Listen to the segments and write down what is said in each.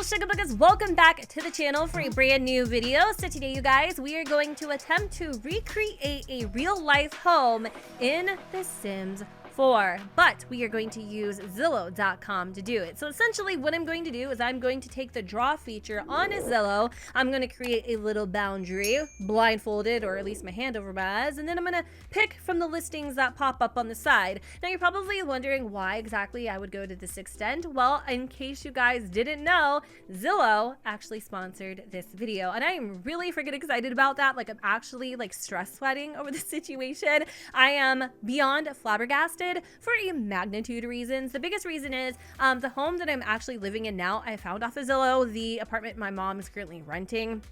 sugar buggers, welcome back to the channel for a brand new video. So today, you guys, we are going to attempt to recreate a real life home in The Sims 4, but we are going to use Zillow.com to do it. So essentially what I'm going to do is I'm going to take the draw feature on Zillow. I'm going to create a little boundary, blindfolded, or at least my hand over my eyes, and then I'm going to pick from the listings that pop up on the side. Now you're probably wondering why exactly I would go to this extent. Well, in case you guys didn't know, Zillow actually sponsored this video, and I am really freaking excited about that. Like, I'm actually like stress sweating over the situation. I am beyond flabbergasted for a magnitude of reasons. The biggest reason is the home that I'm actually living in now, I found off of Zillow. The apartment my mom is currently renting,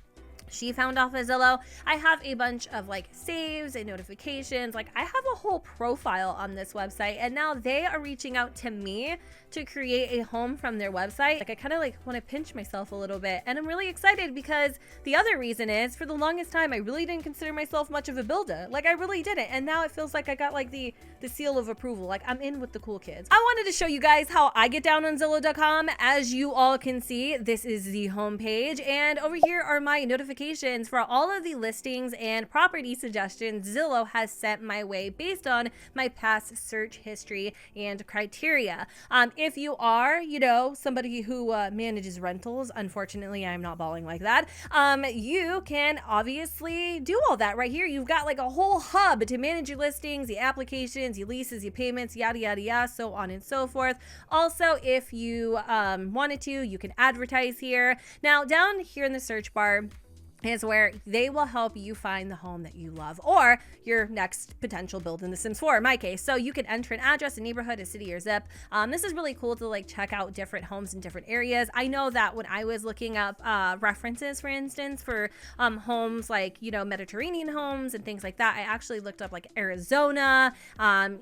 she found off of Zillow. I have a bunch of like saves and notifications. Like, I have a whole profile on this website, and now they are reaching out to me to create a home from their website. Like, I kind of like want to pinch myself a little bit, and I'm really excited because the other reason is, for the longest time I really didn't consider myself much of a builder. Like, I really didn't, and now it feels like I got like the seal of approval. Like, I'm in with the cool kids. I wanted to show you guys how I get down on Zillow.com. As you all can see, this is the home page, and over here are my notifications for all of the listings and property suggestions Zillow has sent my way based on my past search history and criteria. If you are, you know, somebody who manages rentals, unfortunately I'm not balling like that, you can obviously do all that right here. You've got like a whole hub to manage your listings, the applications, your leases, your payments, yada yada yada, so on and so forth. Also, if you wanted to, you can advertise here. Now down here in the search bar is where they will help you find the home that you love, or your next potential build in The Sims 4 in my case. So you can enter an address, a neighborhood, a city, or zip. This is really cool to like check out different homes in different areas. I know that when I was looking up references, for instance, for homes like, you know, Mediterranean homes and things like that, I actually looked up like Arizona,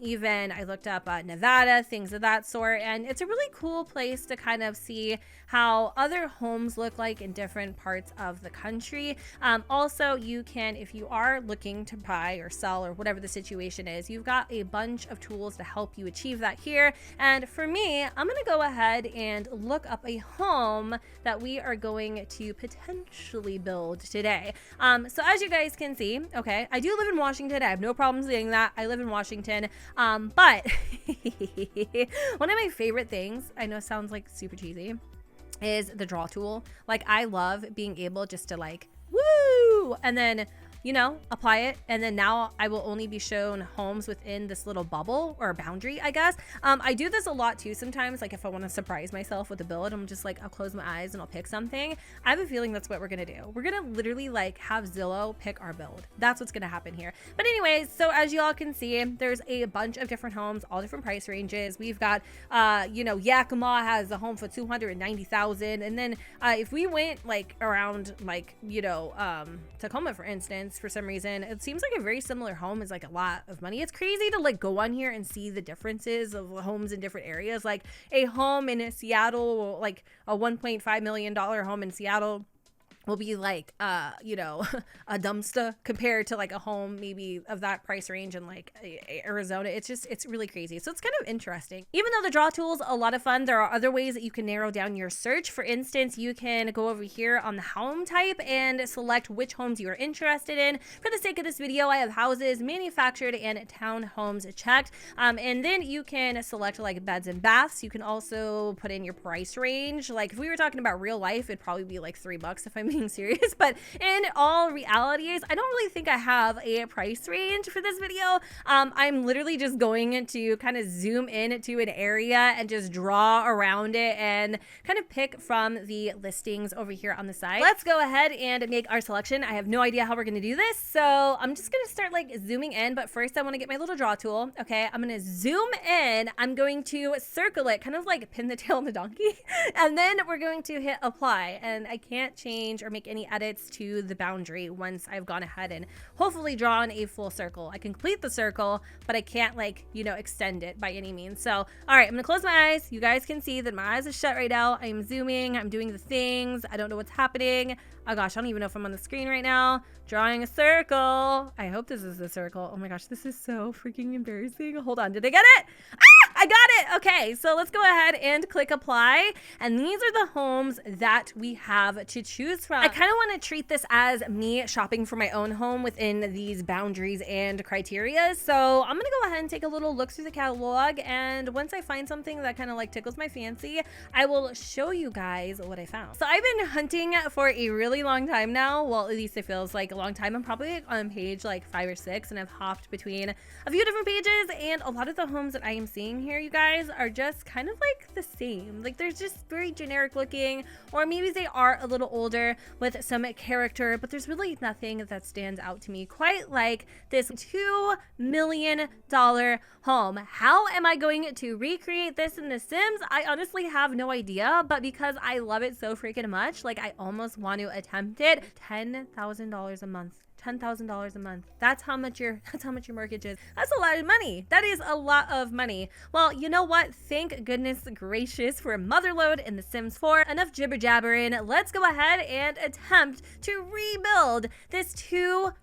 even I looked up Nevada, things of that sort. And it's a really cool place to kind of see how other homes look like in different parts of the country. Also, you can, if you are looking to buy or sell or whatever the situation is, you've got a bunch of tools to help you achieve that here. And for me, I'm going to go ahead and look up a home that we are going to potentially build today. So as you guys can see, okay, I do live in Washington. I have no problem saying that. I live in Washington. But one of my favorite things, I know it sounds like super cheesy, is the draw tool. Like, I love being able just to like, woo, and then, you know, apply it, and then now I will only be shown homes within this little bubble or boundary, I guess. I do this a lot too sometimes, like if I want to surprise myself with a build, I'm just like, I'll close my eyes and I'll pick something. I have a feeling that's what we're gonna do. We're gonna literally like have Zillow pick our build. That's what's gonna happen here. But anyways, so as you all can see, there's a bunch of different homes, all different price ranges. We've got you know, Yakima has a home for $290,000, and then if we went like around like, you know, Tacoma, for instance, for some reason it seems like a very similar home is like a lot of money. It's crazy to like go on here and see the differences of homes in different areas. Like a home in Seattle, like a $1.5 million home in Seattle will be like you know, a dumpster compared to like a home maybe of that price range in like Arizona. It's really crazy. So it's kind of interesting. Even though the draw tool is a lot of fun, there are other ways that you can narrow down your search. For instance, you can go over here on the home type and select which homes you are interested in. For the sake of this video, I have houses, manufactured, and townhomes checked, and then you can select like beds and baths. You can also put in your price range. Like if we were talking about real life, it'd probably be like $3 if I'm being serious, but in all realities, I don't really think I have a price range for this video. I'm literally just going to kind of zoom in to an area and just draw around it and kind of pick from the listings over here on the side. Let's go ahead and make our selection. I have no idea how we're going to do this, so I'm just going to start like zooming in, but first I want to get my little draw tool. Okay, I'm going to zoom in. I'm going to circle it, kind of like pin the tail on the donkey, and then we're going to hit apply, and I can't change or make any edits to the boundary once I've gone ahead and hopefully drawn a full circle. I can complete the circle, but I can't like, you know, extend it by any means. So all right, I'm gonna close my eyes. You guys can see that my eyes are shut right now. I'm zooming, I'm doing the things, I don't know what's happening. Oh gosh, I don't even know if I'm on the screen right now. Drawing a circle. I hope this is the circle. Oh my gosh, this is so freaking embarrassing. Hold on, did I get it? Ah! I got it. Okay, so let's go ahead and click apply. And these are the homes that we have to choose from. I kind of want to treat this as me shopping for my own home within these boundaries and criteria. So I'm going to go ahead and take a little look through the catalog. And once I find something that kind of like tickles my fancy, I will show you guys what I found. So I've been hunting for a really long time now. Well, at least it feels like a long time. I'm probably on page like 5 or 6, and I've hopped between a few different pages, and a lot of the homes that I am seeing here, you guys, are just kind of like the same. Like they're just very generic looking, or maybe they are a little older with some character, but there's really nothing that stands out to me quite like this $2 million home. How am I going to recreate this in The Sims? I honestly have no idea, but because I love it so freaking much, like I almost want to attempt it. $10,000 a month. $10,000 a month. That's how much your mortgage is. That's a lot of money. That is a lot of money. Well, you know what? Thank goodness gracious for Motherload in The Sims 4. Enough jibber jabbering. Let's go ahead and attempt to rebuild this $2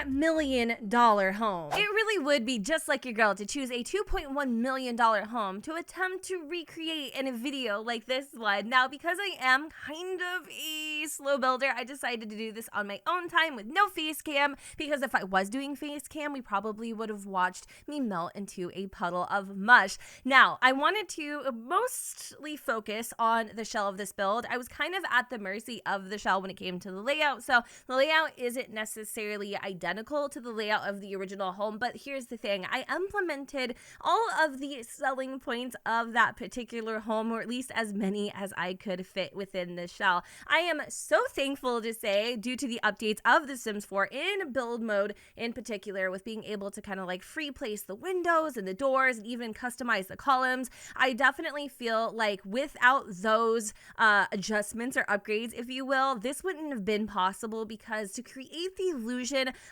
million home. It really would be just like your girl to choose a $2.1 million home to attempt to recreate in a video like this one. Now, because I am kind of a slow builder, I decided to do this on my own time with no face cam, because if I was doing face cam, we probably would have watched me melt into a puddle of mush. Now, I wanted to mostly focus on the shell of this build. I was kind of at the mercy of the shell when it came to the layout, so the layout isn't necessarily identical to the layout of the original home, but here's the thing. I implemented all of the selling points of that particular home, or at least as many as I could fit within the shell. I am so thankful to say, due to the updates of The Sims 4 in build mode in particular, with being able to kind of like free place the windows and the doors and even customize the columns, I definitely feel like without those adjustments or upgrades, if you will, this wouldn't have been possible, because to create the illusion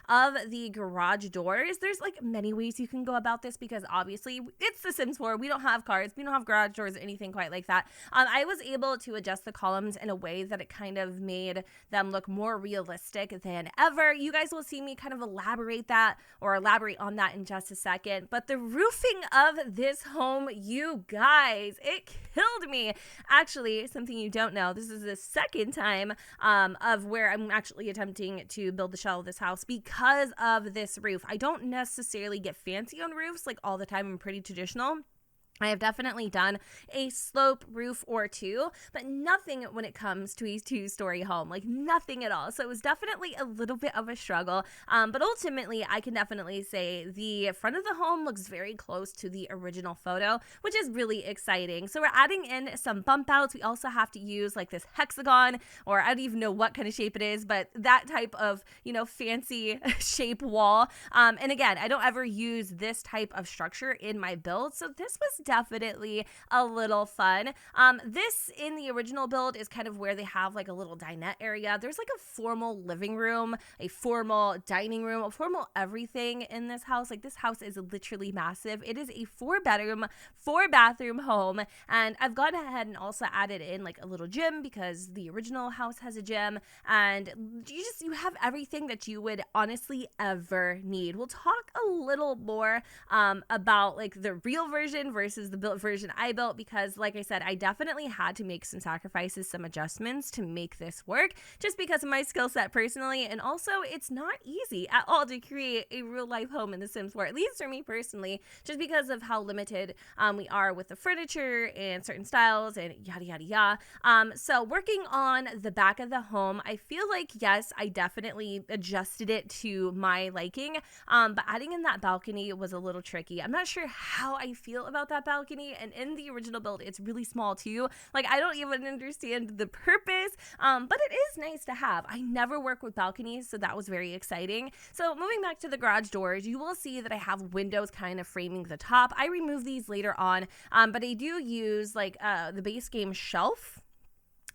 of the garage doors, there's like many ways you can go about this, because obviously it's The Sims 4. We don't have cars, we don't have garage doors or anything quite like that. I was able to adjust the columns in a way that it kind of made them look more realistic than ever. You guys will see me kind of elaborate on that in just a second. But the roofing of this home, you guys, it killed me. Actually, something you don't know, this is the second time of where I'm actually attempting to build the shell of this house because of this roof. I don't necessarily get fancy on roofs like all the time. I'm pretty traditional. I have definitely done a slope roof or two, but nothing when it comes to a 2-story home, like nothing at all. So it was definitely a little bit of a struggle. But ultimately, I can definitely say the front of the home looks very close to the original photo, which is really exciting. So we're adding in some bump outs. We also have to use like this hexagon, or I don't even know what kind of shape it is, but that type of, fancy shape wall. And again, I don't ever use this type of structure in my build. So this was definitely a little fun. This in the original build is kind of where they have like a little dinette area. There's like a formal living room, a formal dining room, a formal everything in this house. Like this house is literally massive. It is a 4-bedroom, 4-bathroom home. And I've gone ahead and also added in like a little gym, because the original house has a gym, and you have everything that you would honestly ever need. We'll talk a little more about like the real version versus the built version I built, because like I said, I definitely had to make some sacrifices, some adjustments to make this work, just because of my skill set personally. And also, it's not easy at all to create a real life home in The Sims 4, at least for me personally, just because of how limited we are with the furniture and certain styles and yada yada yada. So working on the back of the home, I feel like, yes, I definitely adjusted it to my liking, but adding in that balcony was a little tricky. I'm not sure how I feel about that balcony, and in the original build it's really small too. Like I don't even understand the purpose, but it is nice to have. I never work with balconies, so that was very exciting. So moving back to the garage doors, you will see that I have windows kind of framing the top. I remove these later on, but I do use like the base game shelf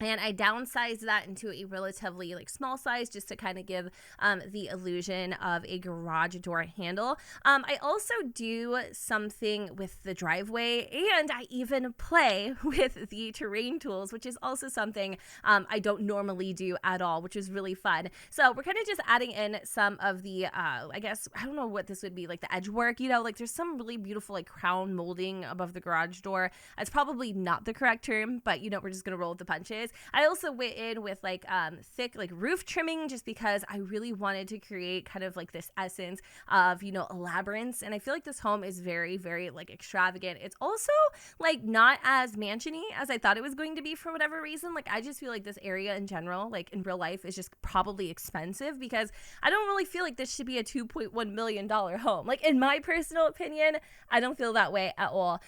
And I downsized that into a relatively like small size just to kind of give the illusion of a garage door handle. I also do something with the driveway, and I even play with the terrain tools, which is also something I don't normally do at all, which is really fun. So we're kind of just adding in some of the, I guess, I don't know what this would be, like the edge work, you know, like there's some really beautiful like crown molding above the garage door. That's probably not the correct term, but you know, we're just going to roll with the punches. I also went in with like thick like roof trimming just because I really wanted to create kind of like this essence of, you know, a labyrinth. And I feel like this home is very, very like extravagant. It's also like not as mansiony as I thought it was going to be for whatever reason. Like I just feel like this area in general, like in real life, is just probably expensive because I don't really feel like this should be a $2.1 million home. Like in my personal opinion, I don't feel that way at all.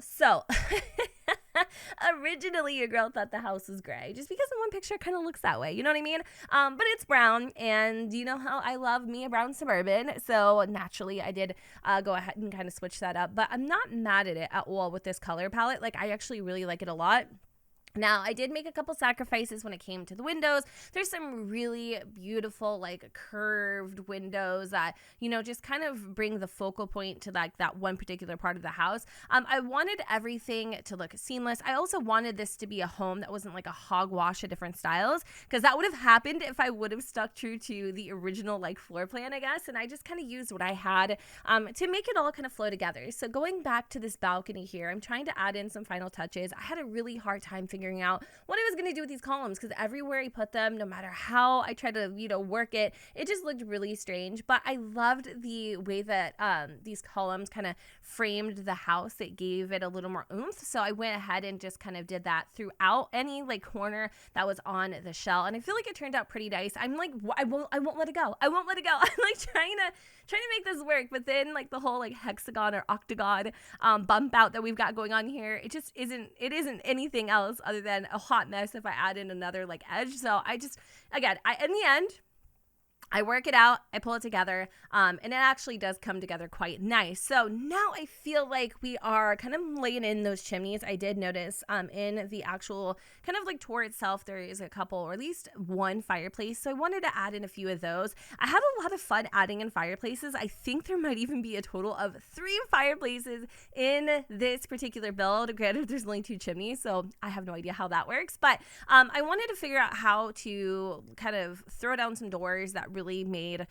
So originally your girl thought the house was gray just because in one picture it kind of looks that way, you know what I mean? But it's brown, and you know how I love me a brown Suburban, so naturally I did go ahead and kind of switch that up. But I'm not mad at it at all with this color palette. Like I actually really like it a lot. Now, I did make a couple sacrifices when it came to the windows. There's some really beautiful, like, curved windows that, you know, just kind of bring the focal point to, like, that one particular part of the house. I wanted everything to look seamless. I also wanted this to be a home that wasn't, like, a hogwash of different styles, because that would have happened if I would have stuck true to the original, like, floor plan, I guess, and I just kind of used what I had to make it all kind of flow together. So going back to this balcony here, I'm trying to add in some final touches. I had a really hard time figuring out what I was going to do with these columns, because everywhere I put them, no matter how I tried to, you know, work it, it just looked really strange. But I loved the way that these columns kind of framed the house. It gave it a little more oomph. So I went ahead and just kind of did that throughout any like corner that was on the shell, and I feel like it turned out pretty nice. I'm like, I won't let it go. I won't let it go. I'm like trying to make this work, but then like the whole like hexagon or octagon bump out that we've got going on here, it isn't anything else other than a hot mess if I add in another like edge. So in the end, I work it out, I pull it together, and it actually does come together quite nice. So now I feel like we are kind of laying in those chimneys. I did notice in the actual kind of like tour itself, there is a couple or at least one fireplace. So I wanted to add in a few of those. I had a lot of fun adding in fireplaces. I think there might even be a total of 3 fireplaces in this particular build. Granted, there's only 2 chimneys, so I have no idea how that works. But I wanted to figure out how to kind of throw down some doors that really made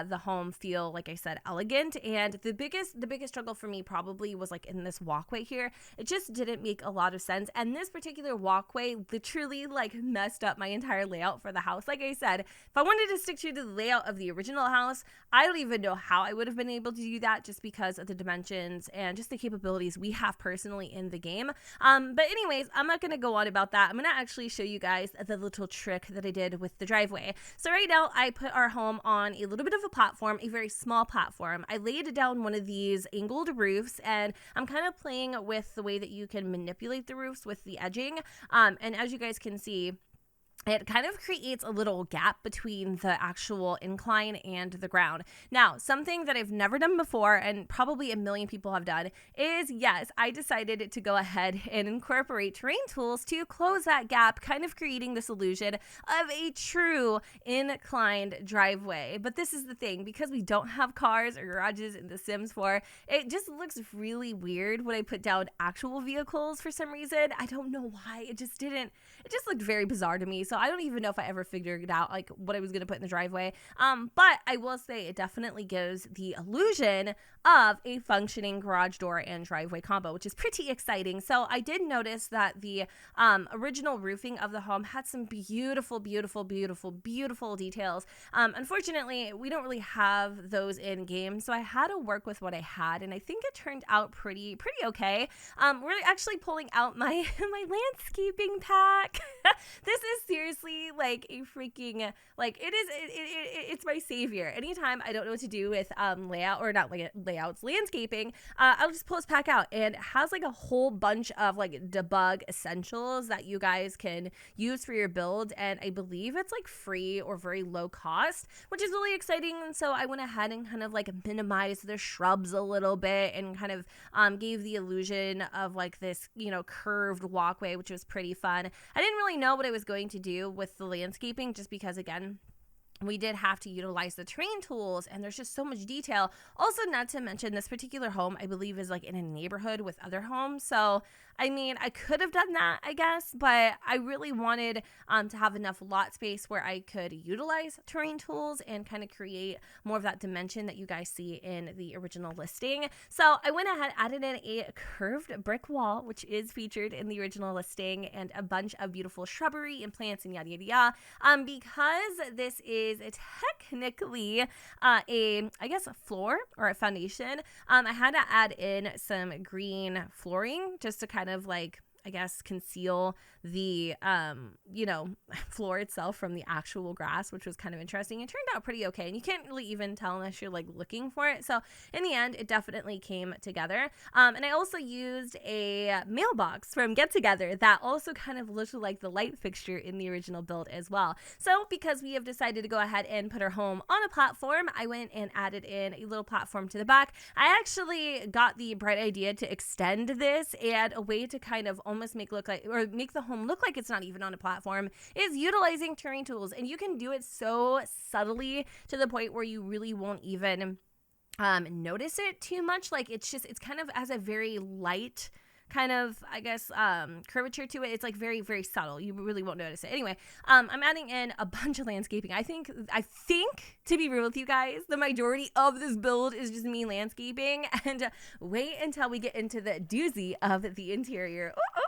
the home feel, like I said, elegant. And the biggest struggle for me probably was like in this walkway here. It just didn't make a lot of sense, and this particular walkway literally like messed up my entire layout for the house. Like I said, if I wanted to stick to the layout of the original house, I don't even know how I would have been able to do that, just because of the dimensions and just the capabilities we have personally in the game. But anyways, I'm not gonna go on about that. I'm gonna actually show you guys the little trick that I did with the driveway. So right now I put our home on a little bit of a platform, a very small platform. I laid down one of these angled roofs, and I'm kind of playing with the way that you can manipulate the roofs with the edging. And as you guys can see, it kind of creates a little gap between the actual incline and the ground. Now, something that I've never done before, and probably a million people have done, is yes, I decided to go ahead and incorporate terrain tools to close that gap, kind of creating this illusion of a true inclined driveway. But this is the thing, because we don't have cars or garages in The Sims 4, it just looks really weird when I put down actual vehicles for some reason. I don't know why. It just looked very bizarre to me. So I don't even know if I ever figured out like what I was going to put in the driveway. But I will say it definitely gives the illusion of a functioning garage door and driveway combo, which is pretty exciting. So I did notice that the original roofing of the home had some beautiful, beautiful, beautiful, beautiful details. Unfortunately, we don't really have those in game, so I had to work with what I had, and I think it turned out pretty okay. We're actually pulling out my my landscaping pack. This is seriously seriously like a freaking, like it's my savior. Anytime I don't know what to do with layout, or not layouts, landscaping, I'll just pull this pack out, and it has like a whole bunch of like debug essentials that you guys can use for your build, and I believe it's like free or very low cost, which is really exciting. And so I went ahead and kind of like minimized the shrubs a little bit, and kind of gave the illusion of like this, you know, curved walkway, which was pretty fun. I didn't really know what I was going to do with the landscaping, just because, again, we did have to utilize the terrain tools, and there's just so much detail. Also, not to mention, this particular home, I believe, is like in a neighborhood with other homes. So, I mean, I could have done that, I guess, but I really wanted to have enough lot space where I could utilize terrain tools and kind of create more of that dimension that you guys see in the original listing. So I went ahead, added in a curved brick wall, which is featured in the original listing, and a bunch of beautiful shrubbery and plants and yada, yada, yada. Because this is technically I guess a floor or a foundation, I had to add in some green flooring just to kind of like, I guess, conceal the, you know, floor itself from the actual grass, which was kind of interesting. It turned out pretty okay, and you can't really even tell unless you're like looking for it. So in the end, it definitely came together. And I also used a mailbox from Get Together that also kind of looked like the light fixture in the original build as well. So because we have decided to go ahead and put our home on a platform, I went and added in a little platform to the back. I actually got the bright idea to extend this, and a way to kind of almost make the home look like it's not even on a platform is utilizing terrain tools. And you can do it so subtly to the point where you really won't even notice it too much. Like it's kind of has a very light kind of, I guess, curvature to it. It's like very, very subtle. You really won't notice it. Anyway, I'm adding in a bunch of landscaping. I think, to be real with you guys, the majority of this build is just me landscaping, and wait until we get into the doozy of the interior. Ooh.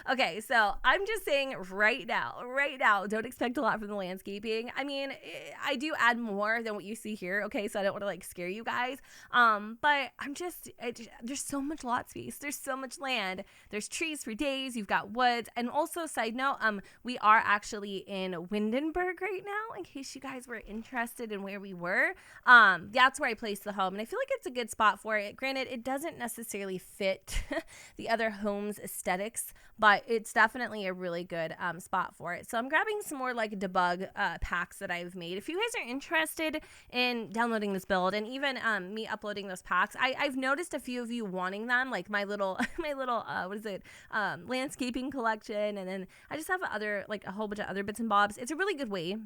Okay, so I'm just saying right now, don't expect a lot from the landscaping. I mean, I do add more than what you see here, okay, so I don't want to like scare you guys, but there's so much lot space, there's so much land, there's trees for days, you've got woods. And also, side note, we are actually in Windenburg right now, in case you guys were interested in where we were. That's where I placed the home, and I feel like it's a good spot for it. Granted, it doesn't necessarily fit the other home's aesthetics, but it's definitely a really good spot for it. So I'm grabbing some more like debug packs that I've made. If you guys are interested in downloading this build, and even me uploading those packs, I've noticed a few of you wanting them, like my little landscaping collection, and then I just have a whole bunch of other bits and bobs. It's a really good way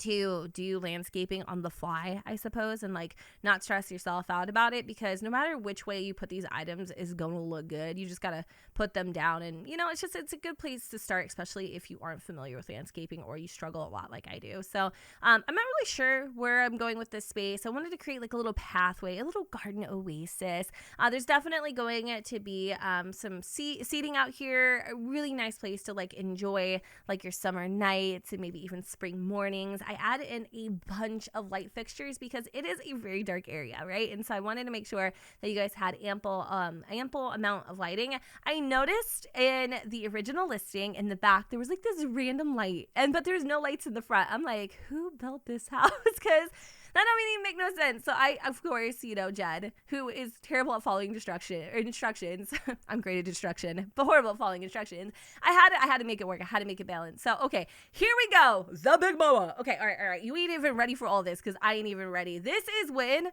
to do landscaping on the fly, I suppose, and like not stress yourself out about it, because no matter which way you put these items is going to look good. You just got to put them down, and you know, it's a good place to start, especially if you aren't familiar with landscaping or you struggle a lot like I do. So I'm not really sure where I'm going with this space. I wanted to create like a little pathway, a little garden oasis. There's definitely going to be some seating out here, a really nice place to like enjoy like your summer nights and maybe even spring mornings. I added in a bunch of light fixtures because it is a very dark area, right? And so I wanted to make sure that you guys had ample amount of lighting. I noticed in the original listing in the back there was like this random light, but there's no lights in the front. I'm like, who built this house? Because that don't even make no sense. So I, of course, Jed, who is terrible at following instructions. I'm great at instruction, but horrible at following instructions. I had to make it work. I had to make it balance. So, okay, here we go. The big mama. Okay, all right. You ain't even ready for all this, because I ain't even ready. This is when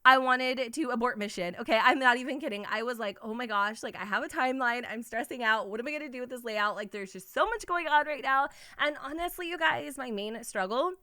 I wanted to abort mission. Okay, I'm not even kidding. I was like, oh my gosh, like I have a timeline. I'm stressing out. What am I going to do with this layout? Like there's just so much going on right now. And honestly, you guys, my main struggle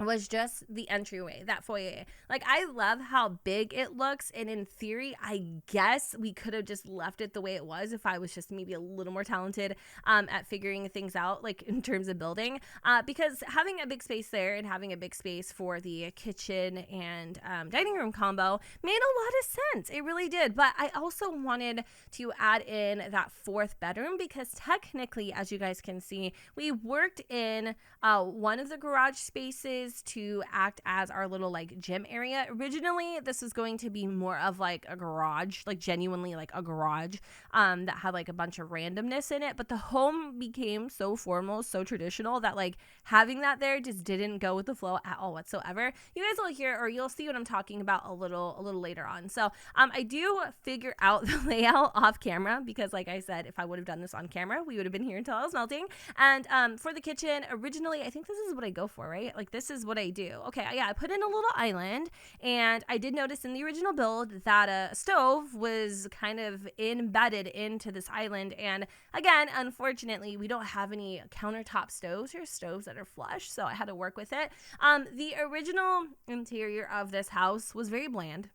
was just the entryway, that foyer. Like, I love how big it looks, and in theory, I guess we could have just left it the way it was if I was just maybe a little more talented at figuring things out, like in terms of building, because having a big space there and having a big space for the kitchen and dining room combo made a lot of sense. It really did. But I also wanted to add in that fourth bedroom, because technically, as you guys can see, we worked in one of the garage spaces is to act as our little like gym area. Originally, this was going to be more of like a garage, like genuinely like a garage that had like a bunch of randomness in it. But the home became so formal, so traditional that like having that there just didn't go with the flow at all whatsoever. You guys will hear, or you'll see what I'm talking about a little later on. So I do figure out the layout off camera because, like I said, if I would have done this on camera, we would have been here until I was melting. And for the kitchen, originally, I think this is what I go for, right? Like this is what I do. Okay, yeah, I put in a little island, and I did notice in the original build that a stove was kind of embedded into this island. And again, unfortunately, we don't have any countertop stoves or stoves that are flush, so I had to work with it. The original interior of this house was very bland.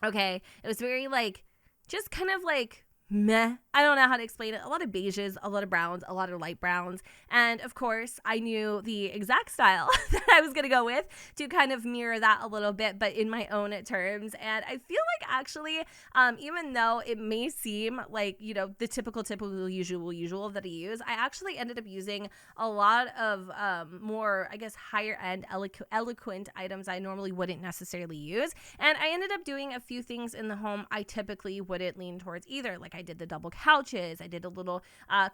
Okay, it was very like, just kind of like meh. I don't know how to explain it. A lot of beiges, a lot of browns, a lot of light browns. And of course, I knew the exact style that I was going to go with to kind of mirror that a little bit, but in my own terms. And I feel like actually, even though it may seem like, you know, the typical usual that I use, I actually ended up using a lot of more, I guess, higher end, eloquent items I normally wouldn't necessarily use. And I ended up doing a few things in the home I typically wouldn't lean towards either. Like I did the double couches, I did a little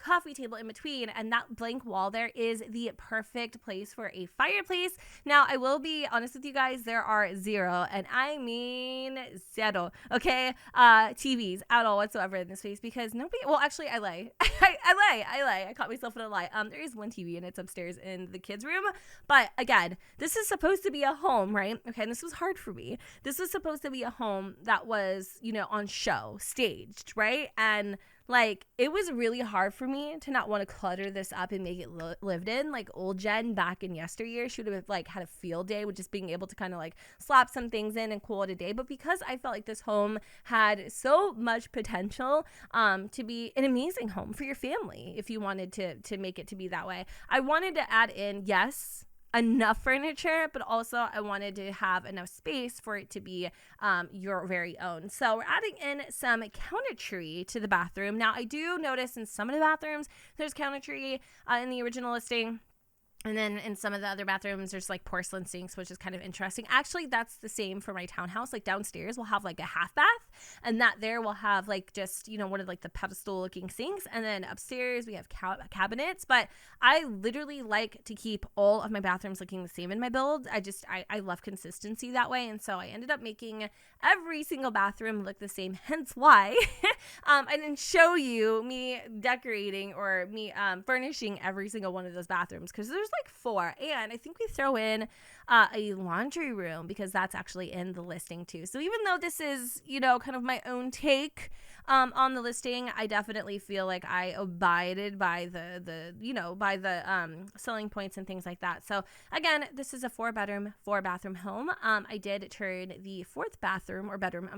coffee table in between, and that blank wall there is the perfect place for a fireplace. Now, I will be honest with you guys, there are zero, and I mean zero, okay, TVs at all whatsoever in this space because nobody, well, actually, I lie. I lie. I caught myself in a lie. There is one TV and it's upstairs in the kids' room, but again, this is supposed to be a home, right? Okay, and this was hard for me. This was supposed to be a home that was, you know, on show, staged, right? And like it was really hard for me to not want to clutter this up and make it lived in. Like old Jen back in yesteryear, she would have like had a field day with just being able to kind of like slap some things in and call it a day. But because I felt like this home had so much potential to be an amazing home for your family, if you wanted to make it to be that way, I wanted to add in, yes, enough furniture, but also I wanted to have enough space for it to be your very own. So we're adding in some countertree to the bathroom. Now I do notice in some of the bathrooms there's countertree in the original listing. And then in some of the other bathrooms, there's like porcelain sinks, which is kind of interesting. Actually, that's the same for my townhouse. Like downstairs, we'll have like a half bath, and that there will have like just, you know, one of like the pedestal looking sinks. And then upstairs, we have cabinets. But I literally like to keep all of my bathrooms looking the same in my build. I love consistency that way. And so I ended up making every single bathroom look the same. Hence why I didn't show you me decorating or me furnishing every single one of those bathrooms because there's like 4, and I think we throw in a laundry room because that's actually in the listing too. So even though this is, you know, kind of my own take on the listing, I definitely feel like I abided by the selling points and things like that. So again, this is a 4-bathroom home. I did turn the 4th bathroom or bedroom,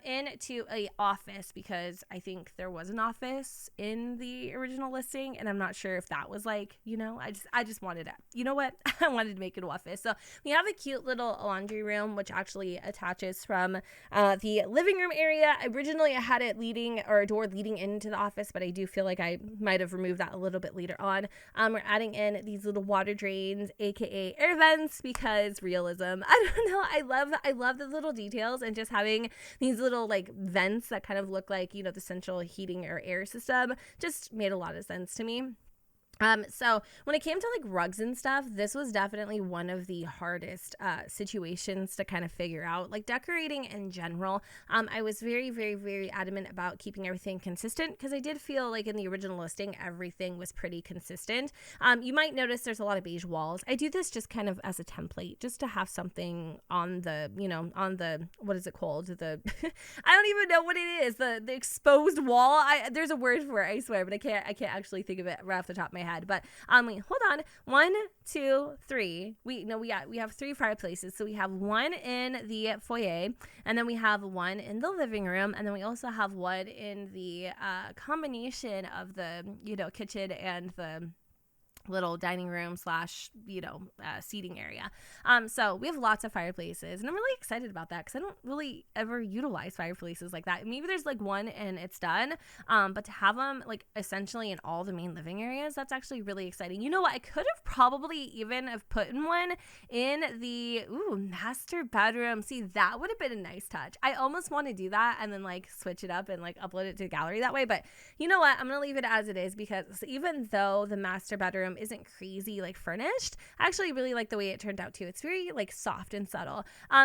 into a office because I think there was an office in the original listing, and I'm not sure if that was like, you know, I just wanted to, you know what, I wanted to make it an office. So we have a cute little laundry room which actually attaches from the living room area. Originally I had it a door leading into the office, but I do feel like I might have removed that a little bit later on. We're adding in these little water drains, aka air vents, because realism. I don't know, I love the little details, and just having these little like vents that kind of look like, you know, the central heating or air system just made a lot of sense to me. So when it came to like rugs and stuff, this was definitely one of the hardest situations to kind of figure out. Like decorating in general, I was very, very, very adamant about keeping everything consistent because I did feel like in the original listing, everything was pretty consistent. You might notice there's a lot of beige walls. I do this just kind of as a template, just to have something on the, you know, on the, what is it called? The, I don't even know what it is. The exposed wall. There's a word for it, I swear, but I can't actually think of it right off the top of my head. But wait, hold on. 1, 2, 3. We have 3 fireplaces. So we have one in the foyer, and then we have one in the living room, and then we also have one in the combination of the, you know, kitchen and the little dining room slash seating area. So we have lots of fireplaces, and I'm really excited about that because I don't really ever utilize fireplaces like that. Maybe there's like one and it's done, but to have them like essentially in all the main living areas, that's actually really exciting. You know what, I could have probably even have put in one in the master bedroom. See, that would have been a nice touch. I almost want to do that and then like switch it up and like upload it to the gallery that way, but you know what, I'm gonna leave it as it is because even though the master bedroom isn't crazy like furnished, I actually really like the way it turned out too. It's very like soft and subtle.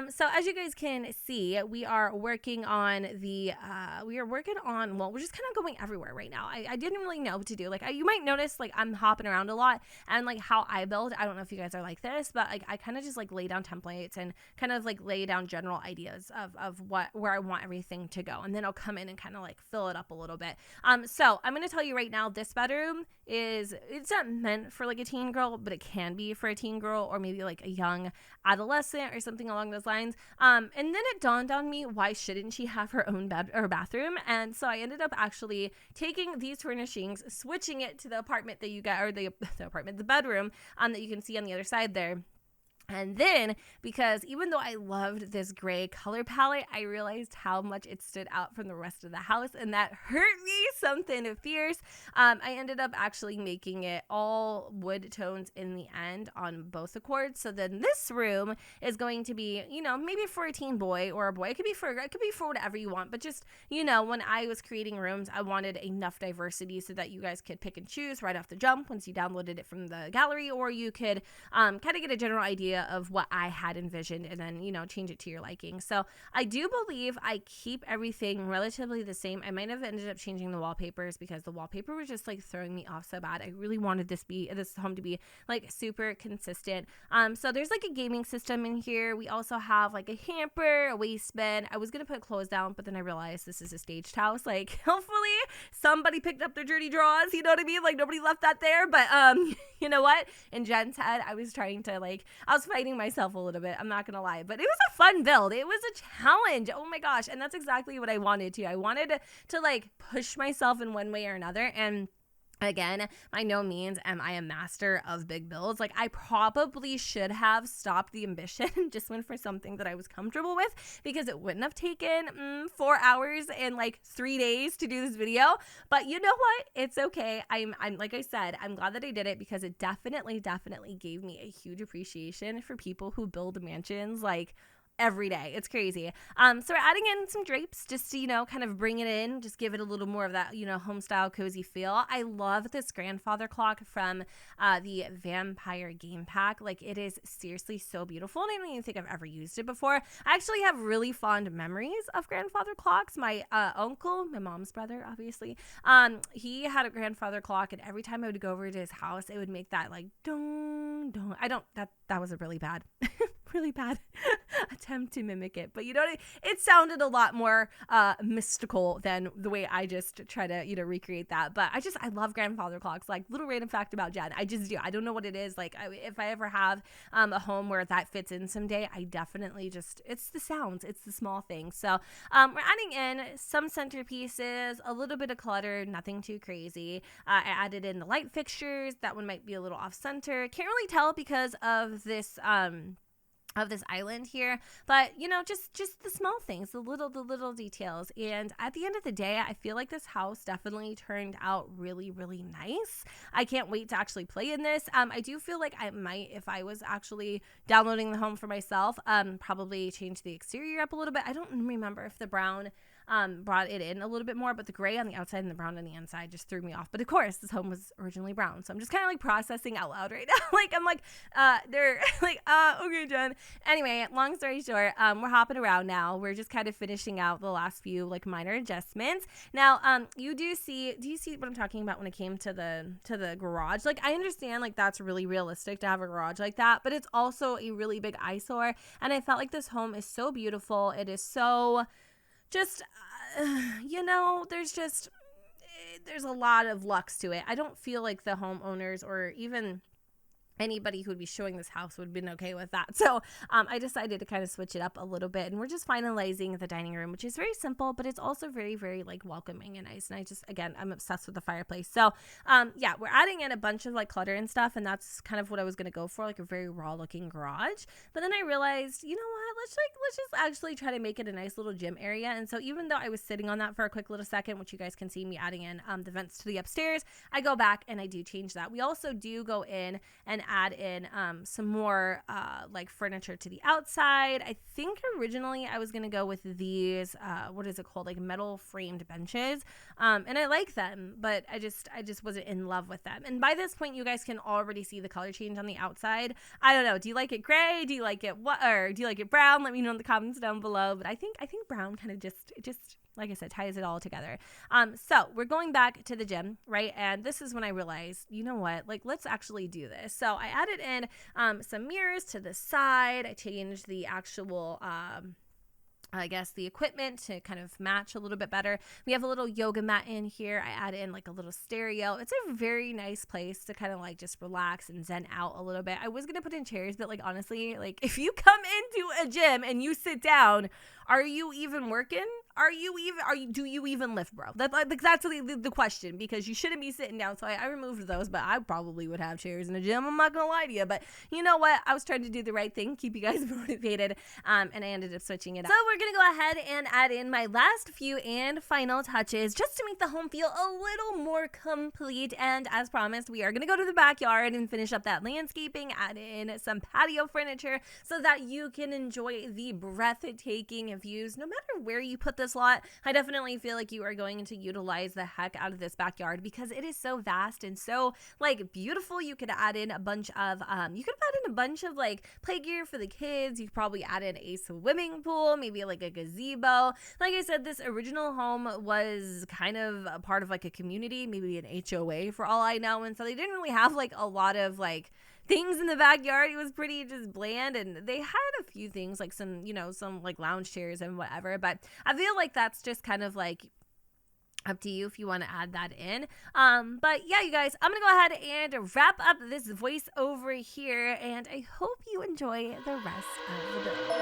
So as you guys can see, we are working on well, we're just kind of going everywhere right now. I didn't really know what to do. Like you might notice like I'm hopping around a lot, and like how I build, I don't know if you guys are like this, but like I kind of just like lay down templates and kind of like lay down general ideas of where I want everything to go, and then I'll come in and kind of like fill it up a little bit. So I'm going to tell you right now, this bedroom it's not meant for like a teen girl, but it can be for a teen girl or maybe like a young adolescent or something along those lines. And then it dawned on me, why shouldn't she have her own bed or bathroom? And so I ended up actually taking these furnishings, switching it to the apartment that you got, or the bedroom that you can see on the other side there. And then, because even though I loved this gray color palette, I realized how much it stood out from the rest of the house, and that hurt me something fierce. I ended up actually making it all wood tones in the end on both the cords. So then this room is going to be, maybe for a teen boy or a boy. It could be for whatever you want. But just, when I was creating rooms, I wanted enough diversity so that you guys could pick and choose right off the jump once you downloaded it from the gallery, or you could kind of get a general idea of what I had envisioned and then, change it to your liking. So I do believe I keep everything relatively the same. I might have ended up changing the wallpapers because the wallpaper was just like throwing me off so bad. I really wanted this home to be like super consistent. So there's like a gaming system in here. We also have like a hamper, a waste bin. I was going to put clothes down, but then I realized this is a staged house. Like hopefully somebody picked up their dirty drawers. You know what I mean? Like nobody left that there, but you know what? In Jen's head, I was fighting myself a little bit. I'm not going to lie, but it was a fun build. It was a challenge. Oh my gosh. And that's exactly what I wanted to. I wanted to like push myself in one way or another. And again, by no means am I a master of big builds. Like I probably should have stopped the ambition and just went for something that I was comfortable with, because it wouldn't have taken 4 hours and like 3 days to do this video. But you know what? It's okay. I'm like I said, I'm glad that I did it because it definitely gave me a huge appreciation for people who build mansions like every day. It's crazy. So we're adding in some drapes just to, kind of bring it in, just give it a little more of that, home style cozy feel. I love this grandfather clock from the Vampire game pack. Like it is seriously so beautiful. And I don't even think I've ever used it before. I actually have really fond memories of grandfather clocks. My uncle, my mom's brother, obviously, he had a grandfather clock, and every time I would go over to his house, it would make that like dong dong. That was a really bad attempt to mimic it, but it sounded a lot more mystical than the way I just try to recreate that. But I love grandfather clocks. Like, little random fact about Jen, I just do. I don't know what it is. Like if I ever have a home where that fits in someday, I definitely it's the sounds, it's the small things. So we're adding in some centerpieces, a little bit of clutter, nothing too crazy. I added in the light fixtures. That one might be a little off center. Can't really tell because of this island here, but just the small things, the little details. And at the end of the day, I feel like this house definitely turned out really nice. I can't wait to actually play in this. I do feel like I might, if I was actually downloading the home for myself, probably change the exterior up a little bit. I don't remember if the brown brought it in a little bit more, but the gray on the outside and the brown on the inside just threw me off. But of course, this home was originally brown, so I'm just kind of like processing out loud right now. They're like, okay, Jen. Anyway, long story short, we're hopping around now. We're just kind of finishing out the last few like minor adjustments. Now, do you see what I'm talking about when it came to the garage? Like, I understand like that's really realistic to have a garage like that, but it's also a really big eyesore. And I felt like this home is so beautiful. It is so just, there's a lot of lux to it. I don't feel like the homeowners or even anybody who would be showing this house would have been okay with that. So I decided to kind of switch it up a little bit, and we're just finalizing the dining room, which is very simple, but it's also very, very like welcoming and nice. And I just, again, I'm obsessed with the fireplace. So yeah, we're adding in a bunch of like clutter and stuff, and that's kind of what I was going to go for, like a very raw looking garage. But then I realized, you know what, let's just actually try to make it a nice little gym area. And so even though I was sitting on that for a quick little second, which you guys can see me adding in the vents to the upstairs, I go back and I do change that. We also do go in and add in some more like furniture to the outside. I think originally I was gonna go with these what is it called, like metal framed benches, and I like them, but I just wasn't in love with them. And by this point, you guys can already see the color change on the outside. I don't know, do you like it gray, do you like it what, or do you like it brown? Let me know in the comments down below. But I think brown kind of just like I said, ties it all together. So we're going back to the gym, right? And this is when I realized, you know what, like, let's actually do this. So I added in some mirrors to the side. I changed the actual, I guess, the equipment to kind of match a little bit better. We have a little yoga mat in here. I add in like a little stereo. It's a very nice place to kind of like just relax and zen out a little bit. I was going to put in chairs, but like, honestly, like if you come into a gym and you sit down, are you even working? Do you even lift, bro? That's the question, because you shouldn't be sitting down. So I removed those, but I probably would have chairs in a gym. I'm not gonna lie to you, but you know what? I was trying to do the right thing, keep you guys motivated, and I ended up switching it up. So we're gonna go ahead and add in my last few and final touches just to make the home feel a little more complete. And as promised, we are gonna go to the backyard and finish up that landscaping, add in some patio furniture so that you can enjoy the breathtaking views no matter where you put this lot. I definitely feel like you are going to utilize the heck out of this backyard because it is so vast and so like beautiful. You could add in a bunch of like play gear for the kids. You could probably add in a swimming pool, maybe like a gazebo. Like I said, this original home was kind of a part of like a community, maybe an HOA for all I know, and so they didn't really have like a lot of like things in the backyard. It was pretty just bland, and they had a few things like some like lounge chairs and whatever, but I feel like that's just kind of like up to you if you want to add that in. But yeah, you guys, I'm gonna go ahead and wrap up this voice over here, and I hope you enjoy the rest of the build.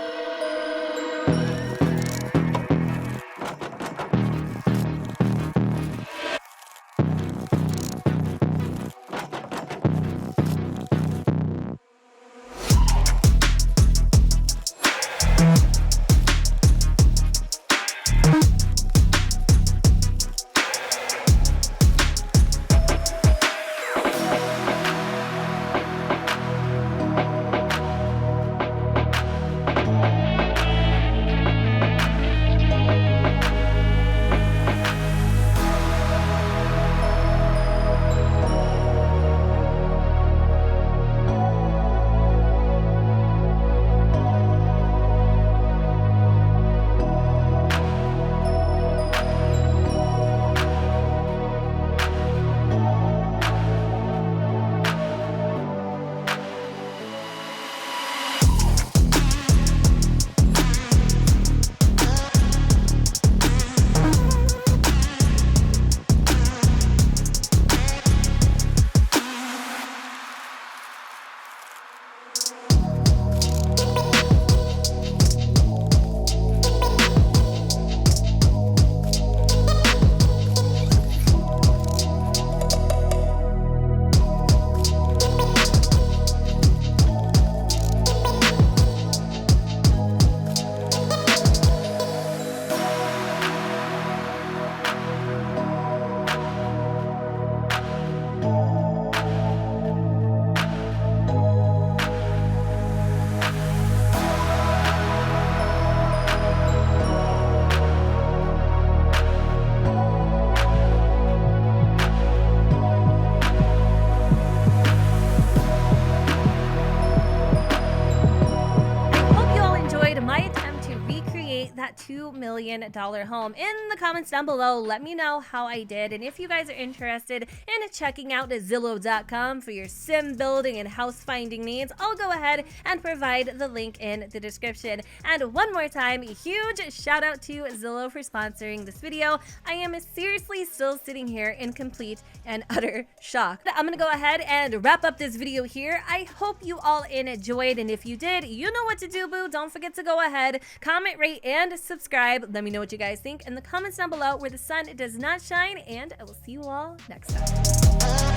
$2 million home. In the comments down below, let me know how I did, and if you guys are interested in checking out Zillow.com for your sim building and house finding needs, I'll go ahead and provide the link in the description. And one more time, huge shout out to Zillow for sponsoring this video. I am seriously still sitting here in complete and utter shock. I'm gonna go ahead and wrap up this video here. I hope you all enjoyed, and if you did, you know what to do, boo. Don't forget to go ahead, comment, rate, and subscribe. Let me know what you guys think in the comments down below where the sun does not shine, and I will see you all next time.